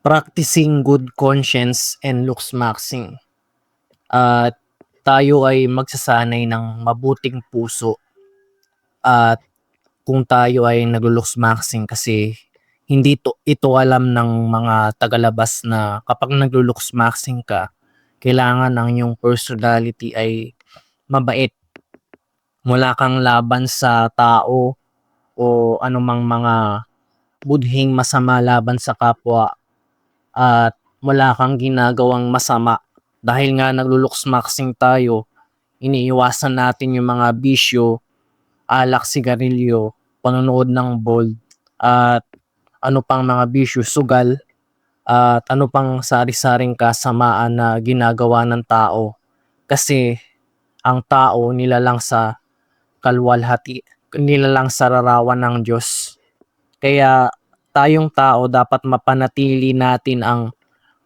Practicing good conscience and looks maxing. At tayo ay magsasanay ng mabuting puso at kung tayo ay naglo-looks maxing kasi hindi ito alam ng mga tagalabas na kapag naglo-looks maxing ka, kailangan ang iyong personality ay mabait. Wala kang laban sa tao o anumang mga budhing masama laban sa kapwa at wala kang ginagawang masama. Dahil nga naglo-looks maxing tayo, iniiwasan natin yung mga bisyo, alak, sigarilyo, panonood ng bold, at ano pang mga bisyo, sugal, at ano pang sari-saring kasamaan na ginagawa ng tao. Kasi ang tao nilalang sa kalwalhati, nilalang sa larawan ng Diyos. Kaya tayong tao dapat mapanatili natin ang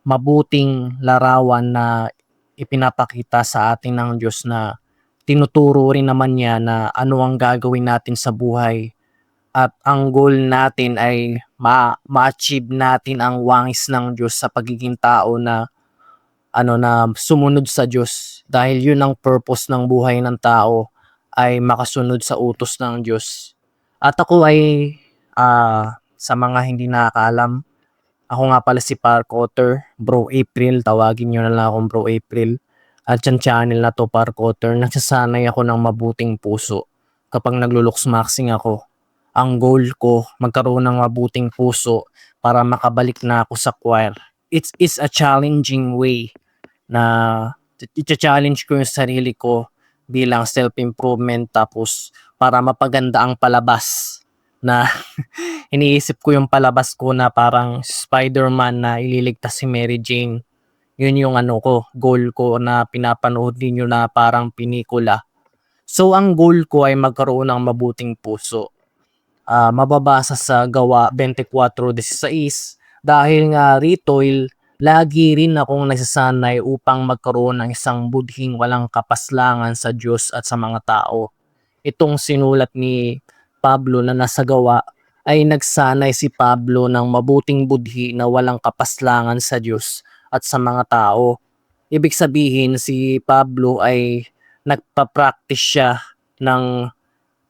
mabuting larawan na ipinapakita sa atin ng Diyos na tinuturo rin naman niya na ano ang gagawin natin sa buhay. At ang goal natin ay ma-achieve natin ang wangis ng Diyos sa pagiging tao na sumunod sa Diyos. Dahil yun ang purpose ng buhay ng tao ay makasunod sa utos ng Diyos. At ako ay sa mga hindi nakakaalam, ako nga pala si Park Otter, Bro April, tawagin nyo na lang akong Bro April. At yung channel na to, Park Otter, nagsasanay ako ng mabuting puso kapag naglo-looks maxing ako. Ang goal ko, magkaroon ng mabuting puso para makabalik na ako sa choir. It's a challenging way na i-challenge ko yung sarili ko bilang self-improvement tapos para mapaganda ang palabas na iniisip ko yung palabas ko na parang Spider-Man na ililigtas si Mary Jane. Yun yung goal ko na pinapanood ninyo na parang pinikula. So ang goal ko ay magkaroon ng mabuting puso. Mababasa sa Gawa 24:16 dahil nga rito lagi rin akong nagsasanay upang magkaroon ng isang budhing walang kapaslangan sa Diyos at sa mga tao. Itong sinulat ni Pablo na nasa Gawa ay nagsanay si Pablo ng mabuting budhi na walang kapaslangan sa Diyos at sa mga tao. Ibig sabihin si Pablo ay nagpa-practice siya ng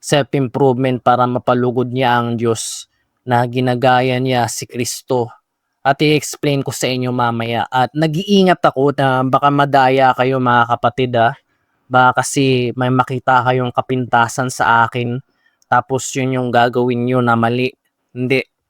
self-improvement para mapalugod niya ang Diyos na ginagaya niya si Kristo. At i-explain ko sa inyo mamaya. At nag-iingat ako na baka madaya kayo mga kapatid Baka kasi may makita kayong kapintasan sa akin tapos yun yung gagawin nyo na mali. Hindi.